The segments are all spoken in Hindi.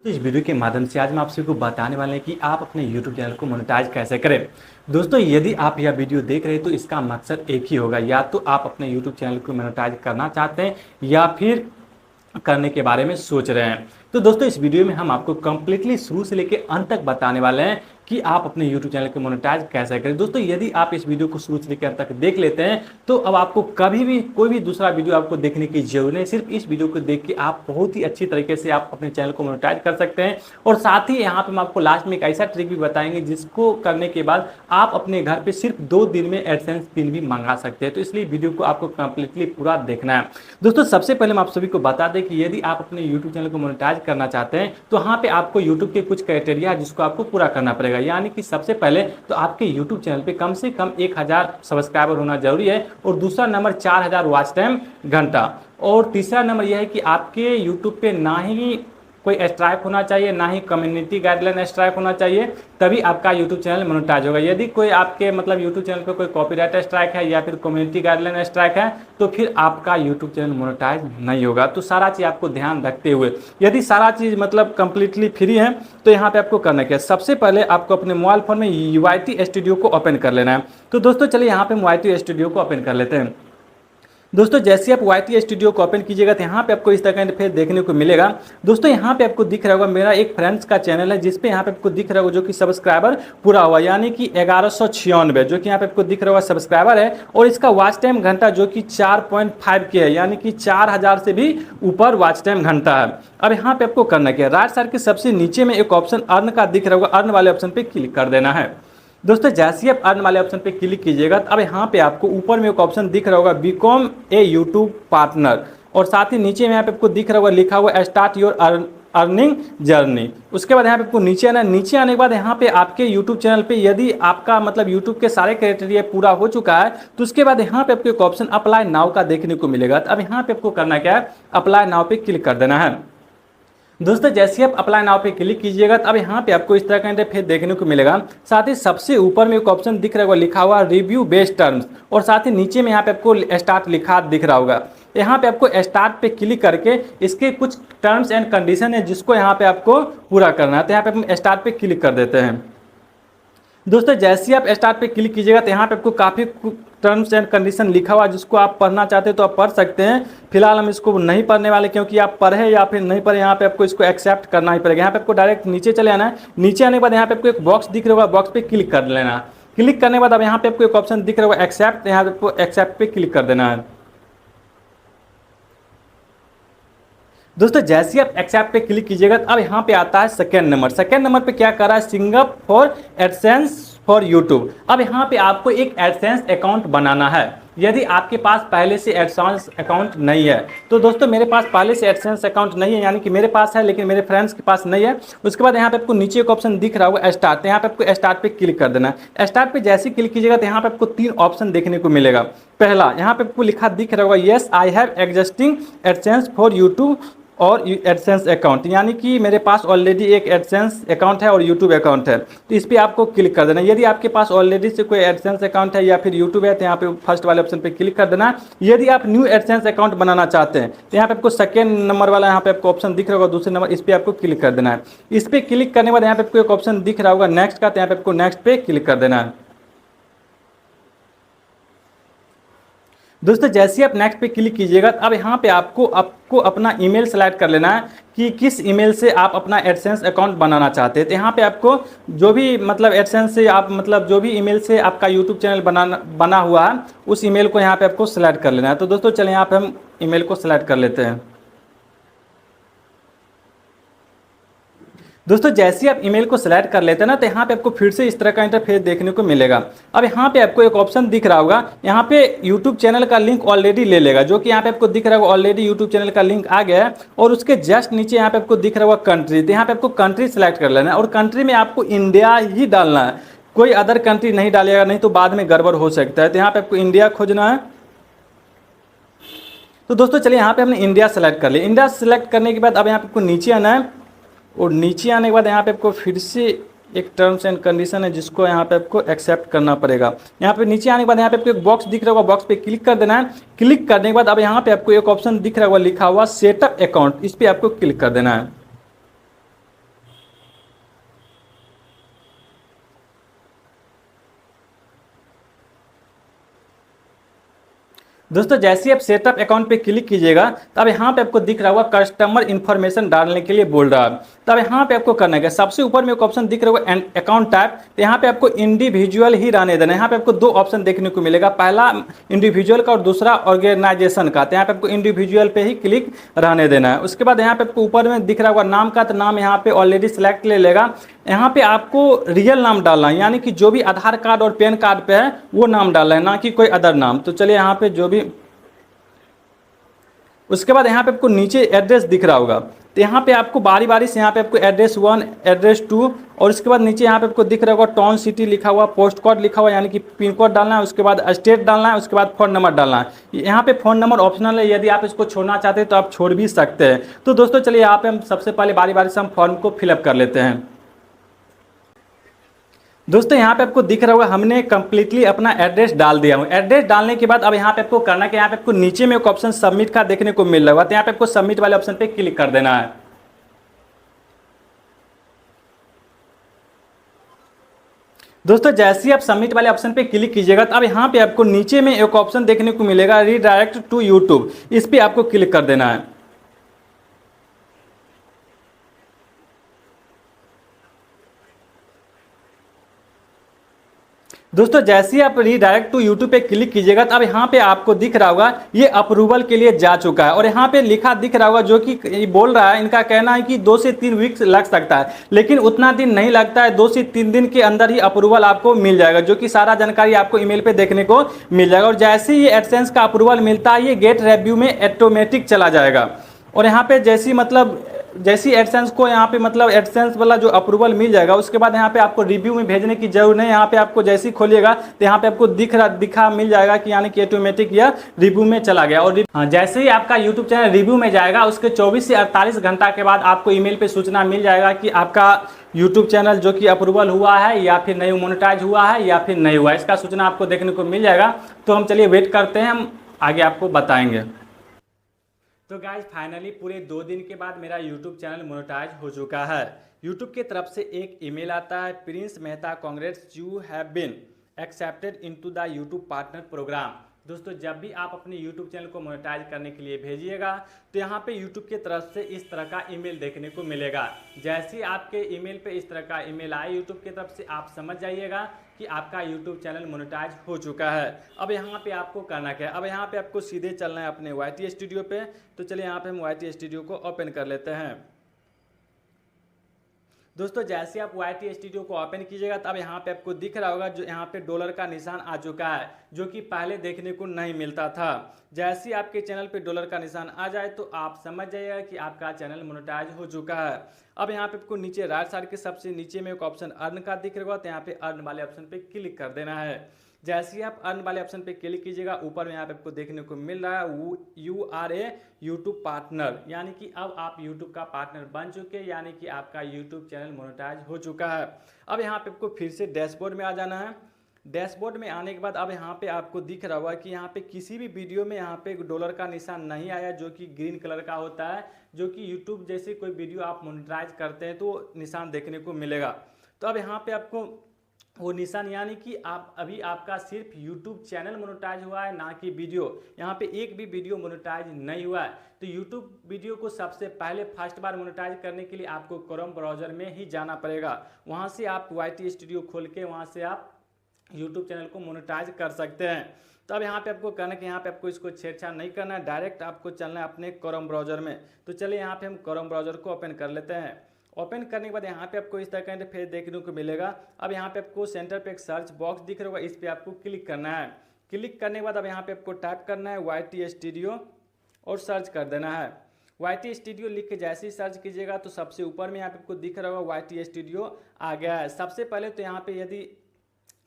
तो इस वीडियो के माध्यम से आज मैं आप सभी को बताने वाले हैं कि आप अपने YouTube चैनल को मोनेटाइज कैसे करें। दोस्तों, यदि आप यह वीडियो देख रहे हैं तो इसका मकसद एक ही होगा, या तो आप अपने YouTube चैनल को मोनेटाइज करना चाहते हैं या फिर करने के बारे में सोच रहे हैं। तो दोस्तों, इस वीडियो में हम आपको कंप्लीटली शुरू से लेकर अंत तक बताने वाले हैं कि आप अपने YouTube चैनल को मोनेटाइज कैसे करें। दोस्तों, यदि आप इस वीडियो को शुरू से लेकर अंत तक देख लेते हैं तो अब आपको कभी भी कोई भी दूसरा वीडियो आपको देखने की जरूरत नहीं। सिर्फ इस वीडियो को देख के आप बहुत ही अच्छी तरीके से आप अपने चैनल को मोनेटाइज कर सकते हैं। और साथ ही यहाँ पे हम आपको लास्ट में एक ऐसा ट्रिक भी बताएंगे जिसको करने के बाद आप अपने घर पे सिर्फ 2 दिन में एडसेंस पिन भी मंगा सकते हैं। तो इसलिए वीडियो को आपको कंप्लीटली पूरा देखना है। दोस्तों, सबसे पहले हम आप सभी को बता दें कि यदि आप अपने YouTube चैनल को मोनेटाइज करना चाहते हैं तो यहाँ पे आपको YouTube के कुछ क्राइटेरिया है जिसको आपको पूरा करना पड़ेगा। यानी कि सबसे पहले तो आपके YouTube चैनल पे कम से कम 1000 सब्सक्राइबर होना जरूरी है, और दूसरा नंबर 4000 वॉच टाइम घंटा, और तीसरा नंबर यह है कि आपके YouTube पे ना ही कोई स्ट्राइक होना चाहिए, ना ही कम्युनिटी गाइडलाइन स्ट्राइक होना चाहिए, तभी आपका YouTube चैनल मोनेटाइज होगा। यदि कोई आपके YouTube चैनल पे कोई कॉपीराइट स्ट्राइक है या फिर कम्युनिटी गाइडलाइन स्ट्राइक है तो फिर आपका YouTube चैनल मोनेटाइज नहीं होगा। तो सारा चीज़ आपको ध्यान रखते हुए, यदि सारा चीज़ कंप्लीटली फ्री है तो यहाँ पे आपको करना क्या है, सबसे पहले आपको अपने मोबाइल फोन में UIT स्टूडियो को ओपन कर लेना है। तो दोस्तों चलिए यहाँ पे UIT स्टूडियो को ओपन कर लेते हैं। दोस्तों, जैसे आप YT स्टूडियो को ओपन कीजिएगा तो यहाँ पे आपको इस तरह का इंटरफेस देखने को मिलेगा। दोस्तों, यहाँ पे आपको दिख रहा होगा मेरा एक फ्रेंड्स का चैनल है जिसपे यहाँ पे आपको दिख रहा होगा जो कि सब्सक्राइबर पूरा हुआ, यानी कि 1196 जो कि यहाँ पे आपको दिख रहा होगा सब्सक्राइबर है, और इसका वॉच टाइम घंटा जो कि 4.5 के है, यानी कि 4000 से भी ऊपर वॉच टाइम घंटा है। अब यहाँ पे आपको करना क्या है, राइट साइड के सबसे नीचे में एक ऑप्शन अर्न का दिख रहा होगा, अर्न वाले ऑप्शन पे क्लिक कर देना है। दोस्तों, जैसे ही आप अर्न वाले ऑप्शन पे क्लिक कीजिएगा तो अब यहाँ पे आपको ऊपर में एक ऑप्शन दिख रहा होगा बिकॉम ए यूट्यूब पार्टनर, और साथ ही नीचे में यहाँ पे आपको दिख रहा होगा लिखा हुआ स्टार्ट योर अर्निंग जर्नी। उसके बाद यहाँ पे आपको नीचे आना है। नीचे आने के बाद यहाँ पे आपके यूट्यूब चैनल पे यदि आपका यूट्यूब के सारे क्राइटेरिया पूरा हो चुका है तो उसके बाद यहाँ पे आपको एक ऑप्शन अप्लाई नाउ का देखने को मिलेगा। तो अब यहाँ पे आपको करना क्या है, अप्लाई नाउ पे क्लिक कर देना है। दोस्तों, जैसे आप अप्लाई नाउ पे क्लिक कीजिएगा तो अब यहाँ पे आपको इस तरह का इंटरफेस देखने को मिलेगा। साथ ही सबसे ऊपर में एक ऑप्शन दिख रहा होगा लिखा हुआ रिव्यू बेस्ड टर्म्स, और साथ ही नीचे में यहाँ पे आपको स्टार्ट लिखा दिख रहा होगा। यहाँ पे आपको स्टार्ट पे क्लिक करके इसके कुछ टर्म्स एंड कंडीशन है जिसको यहाँ पे आपको पूरा करना है। तो यहाँ पे हम स्टार्ट पे क्लिक कर देते हैं। दोस्तों, जैसे ही आप स्टार्ट पे क्लिक कीजिएगा तो यहाँ पे आपको काफ़ी टर्म्स एंड कंडीशन लिखा हुआ जिसको आप पढ़ना चाहते हैं तो आप पढ़ सकते हैं। फिलहाल हम इसको नहीं पढ़ने वाले, क्योंकि आप पढ़े या फिर नहीं पढ़े यहाँ पे आपको इसको एक्सेप्ट करना ही पड़ेगा। यहाँ पे आपको डायरेक्ट नीचे चले आना है। नीचे आने के बाद यहाँ पे आपको एक बॉक्स दिख रहा होगा, बॉक्स पे क्लिक कर लेना। क्लिक करने के बाद अब यहाँ पे आपको एक ऑप्शन दिख रहा होगा एक्सेप्ट, यहाँ पे आपको एक्सेप्ट पे क्लिक कर देना है। दोस्तों, जैसे ही आप एक्सेप्ट पे क्लिक कीजिएगा तो अब यहाँ पे आता है सेकेंड नंबर। सेकेंड नंबर पे क्या कर रहा है, sign up for AdSense for YouTube. अब यहाँ पे आपको एक एडसेंस अकाउंट बनाना है। यदि आपके पास पहले से एडसेंस अकाउंट नहीं है तो दोस्तों, मेरे पास पहले से एडसेंस अकाउंट नहीं है, यानी कि मेरे पास है लेकिन मेरे फ्रेंड्स के पास नहीं है। उसके बाद यहाँ पे आपको नीचे एक ऑप्शन दिख रहा होगा स्टार्ट, यहाँ पे आपको स्टार्ट पे क्लिक कर देना है। स्टार्ट पे जैसे क्लिक कीजिएगा तो यहाँ पे आपको 3 ऑप्शन देखने को मिलेगा। पहला, यहाँ पे आपको लिखा दिख रहा होगा yes I have existing AdSense for YouTube और एडसेंस अकाउंट, यानी कि मेरे पास ऑलरेडी एक एडसेंस अकाउंट है और यूट्यूब अकाउंट है। तो इस पर आपको क्लिक कर देना। यदि आपके पास ऑलरेडी से कोई एडसेंस अकाउंट है या फिर यूट्यूब है तो यहाँ पे फर्स्ट वाले ऑप्शन पे क्लिक कर देना। यदि आप न्यू एडसेंस अकाउंट बनाना चाहते हैं तो यहाँ पे आपको सेकेंड नंबर वाला यहाँ पे आपको ऑप्शन दिख रहा होगा, दूसरे नंबर, इस पर आपको क्लिक कर देना है। इस पर क्लिक करने के बाद यहाँ पे आपको एक ऑप्शन दिख रहा होगा नेक्स्ट का, तो यहाँ पे आपको नेक्स्ट पे क्लिक कर देना है। दोस्तों, जैसे ही आप नेक्स्ट पे क्लिक कीजिएगा अब यहाँ पे आपको अपना ईमेल सेलेक्ट कर लेना है कि किस ईमेल से आप अपना एडसेंस अकाउंट बनाना चाहते हैं। तो यहाँ पे आपको जो भी एडसेंस से आप जो भी ईमेल से आपका यूट्यूब चैनल बना हुआ है उस ईमेल को यहाँ पे आपको सेलेक्ट कर लेना है। तो दोस्तों, चलिए यहाँ पे हम ईमेल को सेलेक्ट कर लेते हैं। दोस्तों, जैसे ही आप ईमेल को सिलेक्ट कर लेते हैं ना तो यहाँ पे आपको फिर से इस तरह का इंटरफेस देखने को मिलेगा। अब यहाँ पे आपको एक ऑप्शन दिख रहा होगा, यहाँ पे यूट्यूब चैनल का लिंक ऑलरेडी ले लेगा, जो कि यहाँ पे आपको दिख रहा होगा ऑलरेडी यूट्यूब चैनल का लिंक आ गया है। और उसके जस्ट नीचे यहाँ पे आपको दिख रहा होगा कंट्री, तो यहाँ पे आपको कंट्री सेलेक्ट कर लेना है, और कंट्री में आपको इंडिया ही डालना है, कोई अदर कंट्री नहीं डालेगा, नहीं तो बाद में गड़बड़ हो सकता है। तो यहाँ पे आपको इंडिया खोजना है। तो दोस्तों, चलिए यहाँ पे हमने इंडिया सेलेक्ट कर लिया। इंडिया सेलेक्ट करने के बाद अब यहाँ पे आपको नीचे आना है, और नीचे आने के बाद यहाँ पे आपको फिर से एक टर्म्स एंड कंडीशन है जिसको यहाँ पे आपको एक्सेप्ट करना पड़ेगा। यहाँ पे नीचे आने के बाद यहाँ पे आपको एक बॉक्स दिख रहा होगा, बॉक्स पे क्लिक कर देना है। क्लिक करने के बाद अब यहाँ पे आपको एक ऑप्शन दिख रहा होगा लिखा हुआ सेटअप अकाउंट, इस पर आपको क्लिक कर देना है। दोस्तों जैसे ही आप सेटअप अकाउंट पे क्लिक कीजिएगा तब यहाँ पे आपको दिख रहा होगा कस्टमर इन्फॉर्मेशन डालने के लिए बोल रहा है। तब यहाँ पे आपको करना है, सबसे ऊपर में एक ऑप्शन दिख रहा होगा अकाउंट टाइप, तो यहाँ पे आपको इंडिविजुअल ही रहने देना है। यहाँ पे आपको दो ऑप्शन देखने को मिलेगा, पहला इंडिविजुअल का और दूसरा ऑर्गेनाइजेशन का। तो यहाँ पे आपको इंडिविजुअल पे ही क्लिक रहने देना है। उसके बाद यहाँ पे आपको ऊपर में दिख रहा होगा नाम का, तो नाम यहाँ पे ऑलरेडी सिलेक्ट ले लेगा। यहाँ पे आपको रियल नाम डालना है, यानी कि जो भी आधार कार्ड और पैन कार्ड पे है वो नाम डालना है, ना कि कोई अदर नाम। तो चलिए यहाँ पे जो भी, उसके बाद यहाँ पे आपको नीचे एड्रेस दिख रहा होगा, तो यहाँ पे आपको बारी बारी से यहाँ पे आपको एड्रेस 1, एड्रेस 2 और उसके बाद नीचे यहाँ पे आपको दिख रहा होगा टाउन सिटी लिखा हुआ, पोस्ट कोड लिखा हुआ, यानी कि पिन कोड डालना है। उसके बाद स्टेट डालना है, उसके बाद फ़ोन नंबर डालना है। यहाँ पे फ़ोन नंबर ऑप्शनल है, यदि आप इसको छोड़ना चाहते हैं तो आप छोड़ भी सकते हैं। तो दोस्तों चलिए यहाँ पे हम सबसे पहले बारी बारी से हम फॉर्म को फिलअप कर लेते हैं। दोस्तों यहाँ पे आपको दिख रहा होगा हमने कंप्लीटली अपना एड्रेस डाल दिया हूँ। एड्रेस डालने के बाद अब यहाँ पे आपको करना है कि यहाँ पे आपको नीचे में एक ऑप्शन सबमिट का देखने को मिल रहा होगा, तो यहाँ पे आपको सबमिट वाले ऑप्शन पे क्लिक कर देना है। दोस्तों जैसे ही आप सबमिट वाले ऑप्शन पे क्लिक कीजिएगा तो अब यहाँ पे आपको नीचे में एक ऑप्शन देखने को मिलेगा रीडायरेक्ट टू यूट्यूब, इस पे आपको क्लिक कर देना है। दोस्तों जैसे ही आप रीडायरेक्ट टू यूट्यूब पे क्लिक कीजिएगा तो अब यहाँ पे आपको दिख रहा होगा ये अप्रूवल के लिए जा चुका है, और यहाँ पे लिखा दिख रहा होगा, जो कि बोल रहा है, इनका कहना है कि 2 से 3 वीक्स लग सकता है, लेकिन उतना दिन नहीं लगता है। 2 से 3 दिन के अंदर ही अप्रूवल आपको मिल जाएगा, जो कि सारा जानकारी आपको ईमेल पे देखने को मिल जाएगा। और जैसे ही ये एडसेंस का अप्रूवल मिलता है ये गेट रिव्यू में ऑटोमेटिक चला जाएगा। और यहाँ पे जैसी एडसेंस को यहाँ पे मतलब एडसेंस वाला जो अप्रूवल मिल जाएगा, उसके बाद यहाँ पे आपको रिव्यू में भेजने की जरूरत नहीं। यहाँ पे आपको जैसे ही खोलिएगा तो यहाँ पे आपको दिखा मिल जाएगा कि यानी कि ऑटोमेटिक यह रिव्यू में चला गया। और हाँ, जैसे ही आपका यूट्यूब चैनल रिव्यू में जाएगा उसके 24 से 48 घंटा के बाद आपको ईमेल पे सूचना मिल जाएगा कि आपका यूट्यूब चैनल जो कि अप्रूवल हुआ है या फिर नहीं मोनेटाइज हुआ है या फिर नहीं हुआ, इसका सूचना आपको देखने को मिल जाएगा। तो हम चलिए वेट करते हैं, हम आगे आपको बताएंगे। तो गाइज फाइनली पूरे 2 दिन के बाद मेरा यूट्यूब चैनल मोनेटाइज हो चुका है। यूट्यूब की तरफ से एक ईमेल आता है, Prince Mehta congrats you have been accepted into the YouTube partner programme. दोस्तों जब भी आप अपने यूट्यूब चैनल को मोनेटाइज करने के लिए भेजिएगा तो यहाँ पे यूट्यूब की तरफ से इस तरह का ईमेल देखने को मिलेगा। जैसे ही आपके ईमेल पे इस तरह का ईमेल आए यूट्यूब की तरफ से, आप समझ जाइएगा कि आपका यूट्यूब चैनल मोनेटाइज हो चुका है। अब यहाँ पे आपको करना क्या है, अब यहाँ पे आपको सीधे चलना है अपने YT स्टूडियो पे। तो चलिए यहाँ पे हम YT स्टूडियो को ओपन कर लेते हैं। दोस्तों जैसे आप YT स्टूडियो को ओपन कीजिएगा तब यहाँ पे आपको दिख रहा होगा जो यहाँ पे डॉलर का निशान आ चुका है, जो कि पहले देखने को नहीं मिलता था। जैसे ही आपके चैनल पे डॉलर का निशान आ जाए तो आप समझ जाइएगा कि आपका चैनल मोनेटाइज हो चुका है। अब यहाँ पे आपको नीचे राइट साइड के सबसे नीचे में एक ऑप्शन अर्न का दिख रहा होगा, तो यहाँ पे अर्न वाले ऑप्शन पे क्लिक कर देना है। जैसे ही आप अर्न वाले ऑप्शन पे क्लिक कीजिएगा ऊपर में यहाँ पे आपको देखने को मिल रहा है you are a YouTube partner, यानी कि अब आप यूट्यूब का पार्टनर बन चुके हैं, यानी कि आपका यूट्यूब चैनल मोनेटाइज हो चुका है। अब यहाँ पे आपको फिर से डैशबोर्ड में आ जाना है। डैशबोर्ड में आने के बाद अब यहाँ पे आपको दिख रहा होगा कि यहाँ पे किसी भी वीडियो में यहाँ पे डॉलर का निशान नहीं आया, जो कि ग्रीन कलर का होता है, जो कि यूट्यूब जैसे कोई वीडियो आप मोनेटाइज करते हैं तो निशान देखने को मिलेगा। तो अब यहाँ पे आपको वो निशान, यानी कि आप अभी आपका सिर्फ यूट्यूब चैनल मोनेटाइज हुआ है, ना कि वीडियो। यहाँ पे एक भी वीडियो मोनेटाइज नहीं हुआ है। तो यूट्यूब वीडियो को सबसे पहले फर्स्ट बार मोनेटाइज करने के लिए आपको क्रोम ब्राउजर में ही जाना पड़ेगा। वहाँ से आप YT स्टूडियो खोल के वहाँ से आप यूट्यूब चैनल को मोनेटाइज कर सकते हैं। तो अब यहाँ पे आपको कहना है कि यहाँ पे आपको इसको छेड़छाड़ नहीं करना है, डायरेक्ट आपको चलना है अपने क्रोम ब्राउजर में। तो चलिए यहाँ पे हम क्रोम ब्राउजर को ओपन कर लेते हैं। ओपन करने के बाद यहाँ पे आपको इस तरह का इंटरफेस देखने को मिलेगा। अब यहाँ पे आपको सेंटर पे एक सर्च बॉक्स दिख रहा होगा, इस पर आपको क्लिक करना है। क्लिक करने के बाद अब यहाँ पे आपको टाइप करना है YT स्टूडियो और सर्च कर देना है। YT स्टूडियो लिख के जैसे ही सर्च कीजिएगा तो सबसे ऊपर में यहाँ पे आपको दिख रहा होगा YT स्टूडियो आ गया है। सबसे पहले तो यहाँ पे यदि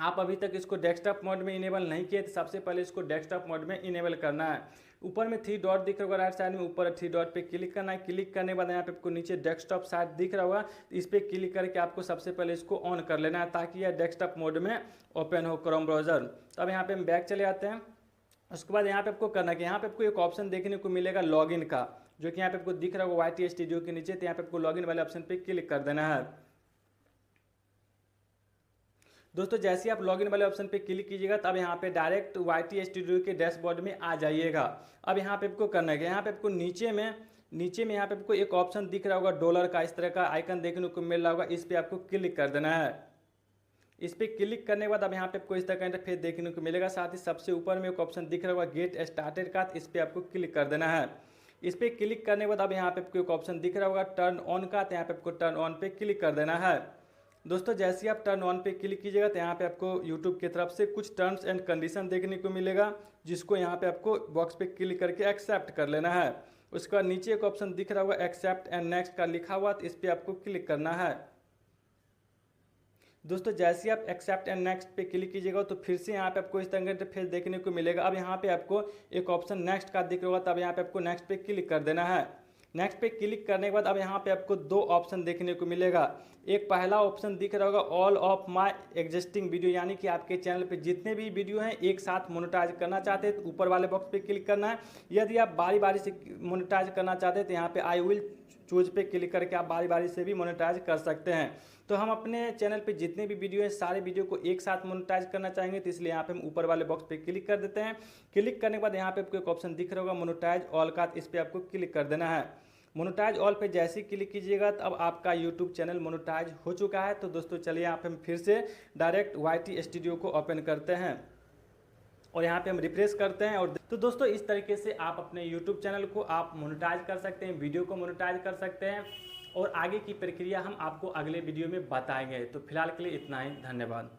आप अभी तक इसको डेस्कटॉप मोड में इनेबल नहीं किए तो सबसे पहले इसको डेस्कटॉप मोड में इनेबल करना है। ऊपर में 3 डॉट दिख रहा होगा राइट साइड में, ऊपर 3 डॉट पे क्लिक करना है। क्लिक करने के बाद यहाँ पे आपको नीचे डेस्कटॉप साइड दिख रहा होगा, इस पर क्लिक करके आपको सबसे पहले इसको ऑन कर लेना है ताकि यह डेस्कटॉप मोड में ओपन हो क्रोम ब्राउजर। तो अब यहाँ पे हम बैक चले आते हैं। उसके बाद यहाँ पे आपको करना है कि यहाँ पे आपको एक ऑप्शन देखने को मिलेगा लॉगिन का, जो कि यहाँ पे आपको दिख रहा होगा YT स्टूडियो के नीचे। तो यहाँ पे आपको लॉगिन वाले ऑप्शन पे क्लिक कर देना है। दोस्तों जैसे ही आप लॉगिन वाले ऑप्शन पे क्लिक कीजिएगा तब यहाँ पे डायरेक्ट YT स्टूडियो के डैशबोर्ड में आ जाइएगा। अब यहाँ पे आपको करना है कि यहाँ पे आपको नीचे में यहाँ पे आपको एक ऑप्शन दिख रहा होगा डॉलर का, इस तरह का आइकन देखने को मिल रहा होगा, इस पर आपको क्लिक कर देना है। इस पर क्लिक करने के बाद अब यहाँ पे आपको इस तरह का इंटरफेस देखने को मिलेगा। साथ ही सबसे ऊपर में एक ऑप्शन दिख रहा होगा गेट स्टार्टेड का, इस पर आपको क्लिक कर देना है। इस पर क्लिक करने के बाद अब यहाँ पे आपको एक ऑप्शन दिख रहा होगा टर्न ऑन का, तो यहाँ पे आपको टर्न ऑन पे क्लिक कर देना है। दोस्तों जैसे ही आप टर्न ऑन पे क्लिक कीजिएगा तो यहाँ पे आपको यूट्यूब की तरफ से कुछ टर्म्स एंड कंडीशन देखने को मिलेगा, जिसको यहाँ पे आपको बॉक्स पे क्लिक करके एक्सेप्ट कर लेना है। उसके बाद नीचे एक ऑप्शन दिख रहा होगा एक्सेप्ट एंड नेक्स्ट का लिखा हुआ, तो इस पर आपको क्लिक करना है। दोस्तों जैसे ही आप एक्सेप्ट एंड नेक्स्ट पे क्लिक कीजिएगा तो फिर से यहाँ पे आपको इस तरह का इंटरफेस देखने को मिलेगा। अब यहाँ पे आपको एक ऑप्शन नेक्स्ट का दिख रहा होगा, तब यहाँ पे आपको नेक्स्ट पे क्लिक कर देना है। नेक्स्ट पे क्लिक करने के बाद अब यहाँ पे आपको दो ऑप्शन देखने को मिलेगा। एक पहला ऑप्शन दिख रहा होगा all of my existing video, यानी कि आपके चैनल पे जितने भी वीडियो हैं एक साथ मोनेटाइज करना चाहते हैं तो ऊपर वाले बॉक्स पे क्लिक करना है। यदि आप बारी बारी से मोनेटाइज करना चाहते हैं तो यहाँ पे आई विल चूज पे क्लिक करके आप बारी बारी से भी मोनेटाइज कर सकते हैं। तो हम अपने चैनल पे जितने भी वीडियो हैं सारे वीडियो को एक साथ मोनेटाइज करना चाहेंगे, तो इसलिए यहाँ पे हम ऊपर वाले बॉक्स पे क्लिक कर देते हैं। क्लिक करने के बाद यहाँ पे आपको एक ऑप्शन दिख रहा होगा मोनेटाइज ऑल का, इस पर आपको क्लिक कर देना है। मोनेटाइज ऑल पे जैसे ही क्लिक कीजिएगा तो अब आपका यूट्यूब चैनल मोनेटाइज हो चुका है। तो दोस्तों चलिए यहाँ पे हम फिर से डायरेक्ट YT स्टूडियो को ओपन करते हैं और यहाँ पे हम रिफ्रेश करते हैं। और तो दोस्तों इस तरीके से आप अपने YouTube चैनल को आप मोनेटाइज कर सकते हैं, वीडियो को मोनेटाइज कर सकते हैं, और आगे की प्रक्रिया हम आपको अगले वीडियो में बताएंगे। तो फिलहाल के लिए इतना ही, धन्यवाद।